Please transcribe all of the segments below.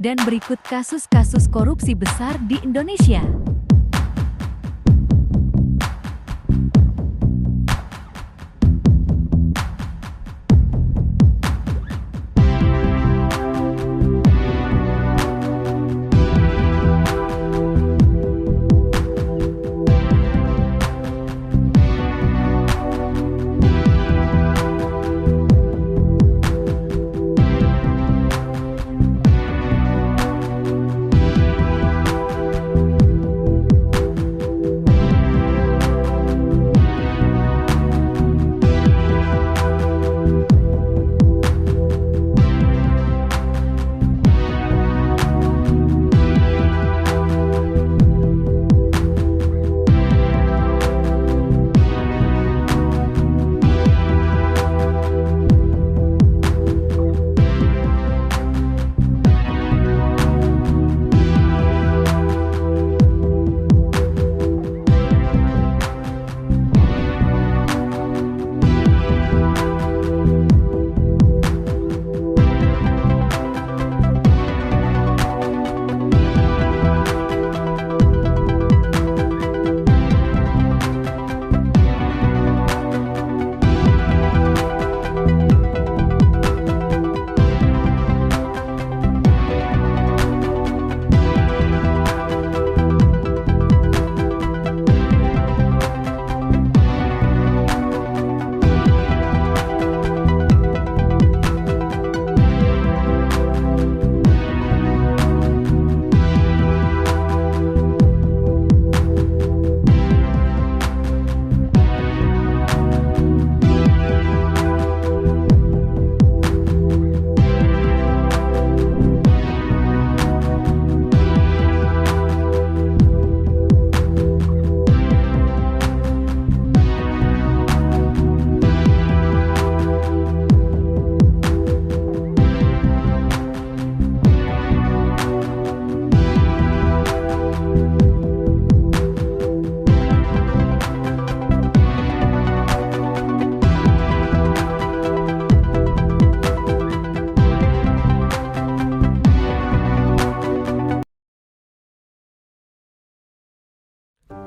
Dan berikut kasus-kasus korupsi besar di Indonesia.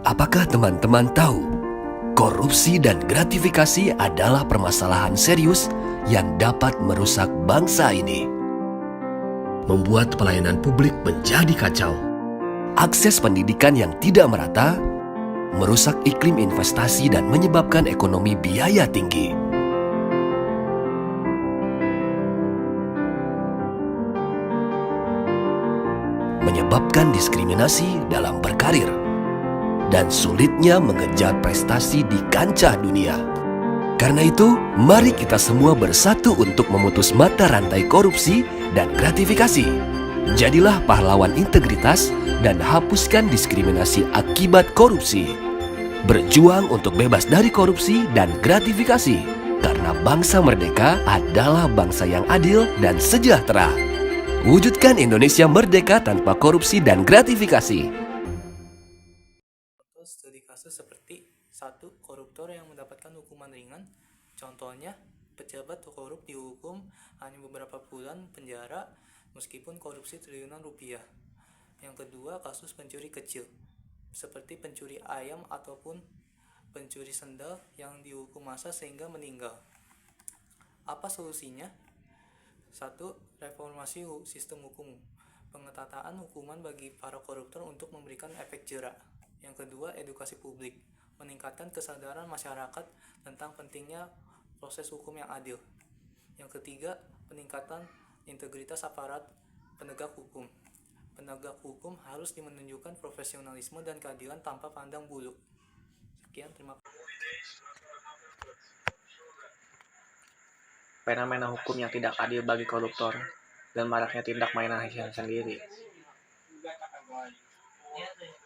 Apakah teman-teman tahu, korupsi dan gratifikasi adalah permasalahan serius yang dapat merusak bangsa ini? Membuat pelayanan publik menjadi kacau, akses pendidikan yang tidak merata, merusak iklim investasi dan menyebabkan ekonomi biaya tinggi. Menyebabkan diskriminasi dalam berkarir dan sulitnya mengejar prestasi di kancah dunia. Karena itu, mari kita semua bersatu untuk memutus mata rantai korupsi dan gratifikasi. Jadilah pahlawan integritas dan hapuskan diskriminasi akibat korupsi. Berjuang untuk bebas dari korupsi dan gratifikasi, karena bangsa merdeka adalah bangsa yang adil dan sejahtera. Wujudkan Indonesia merdeka tanpa korupsi dan gratifikasi. Studi kasus seperti 1. Koruptor yang mendapatkan hukuman ringan. Contohnya, pejabat korup dihukum hanya beberapa bulan penjara meskipun korupsi triliunan rupiah. Yang kedua, kasus pencuri kecil seperti pencuri ayam ataupun pencuri sendal yang dihukum masa sehingga meninggal. Apa solusinya? 1. Reformasi sistem hukum. Pengetatan hukuman bagi para koruptor untuk memberikan efek jera. Yang kedua, edukasi publik, meningkatkan kesadaran masyarakat tentang pentingnya proses hukum yang adil. Yang ketiga, peningkatan integritas aparat penegak hukum. Penegak hukum harus menunjukkan profesionalisme dan keadilan tanpa pandang bulu. Sekian, terima kasih. Fenomena hukum yang tidak adil bagi koruptor dan maraknya tindak mainan hakim sendiri.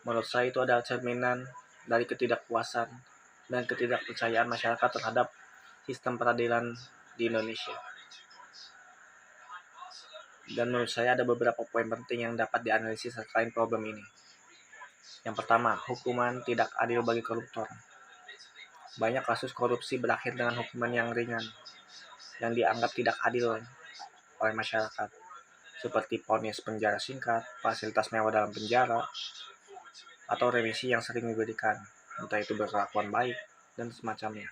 Menurut saya itu adalah cerminan dari ketidakpuasan dan ketidakpercayaan masyarakat terhadap sistem peradilan di Indonesia. Dan menurut saya ada beberapa poin penting yang dapat dianalisis terkait problem ini. Yang pertama, hukuman tidak adil bagi koruptor. Banyak kasus korupsi berakhir dengan hukuman yang ringan, yang dianggap tidak adil oleh masyarakat. seperti vonis penjara singkat, fasilitas mewah dalam penjara, atau remisi yang sering diberikan, entah itu berkelakuan baik dan semacamnya.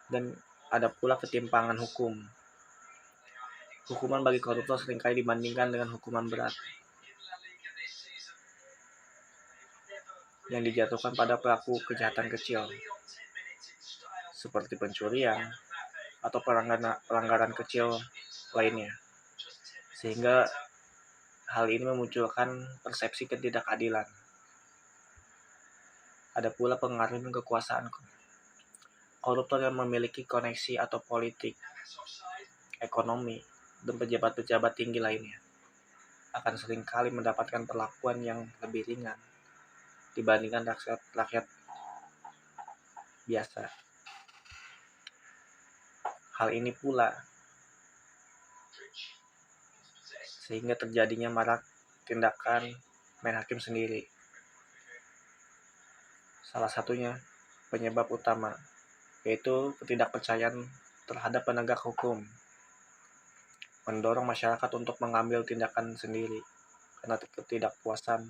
Dan ada pula ketimpangan hukum. Hukuman bagi koruptor seringkali dibandingkan dengan hukuman berat yang dijatuhkan pada pelaku kejahatan kecil, seperti pencurian atau pelanggaran kecil lainnya. Sehingga hal ini memunculkan persepsi ketidakadilan. Ada pula pengaruh kekuasaan. Koruptor yang memiliki koneksi atau politik, ekonomi, dan pejabat-pejabat tinggi lainnya akan seringkali mendapatkan perlakuan yang lebih ringan dibandingkan rakyat biasa. Hal ini pula sehingga terjadinya marak tindakan main hakim sendiri. Salah satunya penyebab utama yaitu ketidakpercayaan terhadap penegak hukum, mendorong masyarakat untuk mengambil tindakan sendiri karena ketidakpuasan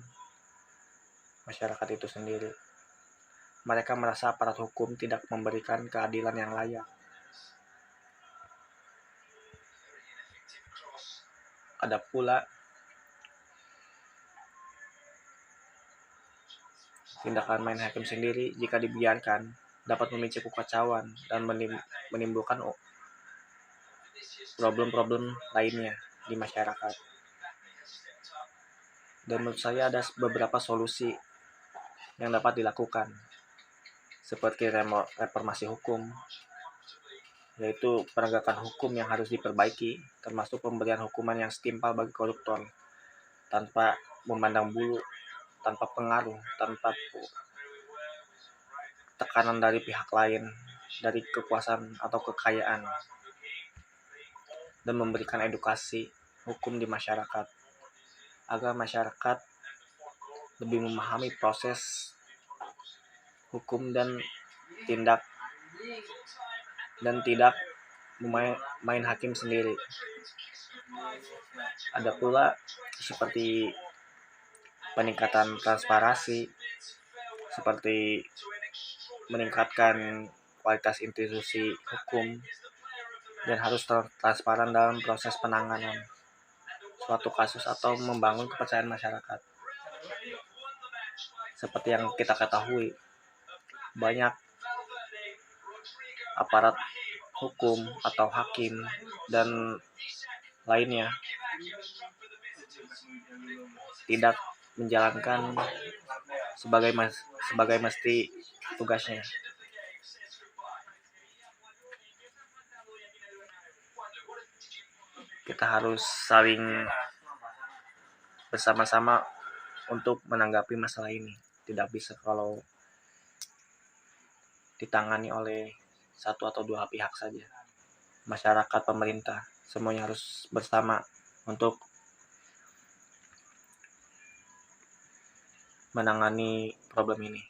masyarakat itu sendiri. Mereka merasa aparat hukum tidak memberikan keadilan yang layak. Ada pula tindakan main hakim sendiri jika dibiarkan dapat memicu kekacauan dan menimbulkan problem-problem lainnya di masyarakat. Dan menurut saya ada beberapa solusi yang dapat dilakukan, seperti reformasi hukum, yaitu penegakan hukum yang harus diperbaiki, termasuk pemberian hukuman yang setimpal bagi koruptor, tanpa memandang bulu, tanpa pengaruh, tanpa tekanan dari pihak lain, dari kekuasaan atau kekayaan, dan memberikan edukasi hukum di masyarakat, agar masyarakat lebih memahami proses hukum dan tidak main hakim sendiri. Ada pula seperti peningkatan transparansi, seperti meningkatkan kualitas institusi hukum, dan harus transparan dalam proses penanganan suatu kasus atau membangun kepercayaan masyarakat. Seperti yang kita ketahui, banyak aparat hukum atau hakim dan lainnya tidak menjalankan sebagai mesti tugasnya. Kita harus saling bersama-sama untuk menanggapi masalah ini. Tidak bisa kalau ditangani oleh satu atau dua pihak saja. Masyarakat, pemerintah, semuanya harus bersama untuk menangani problem ini.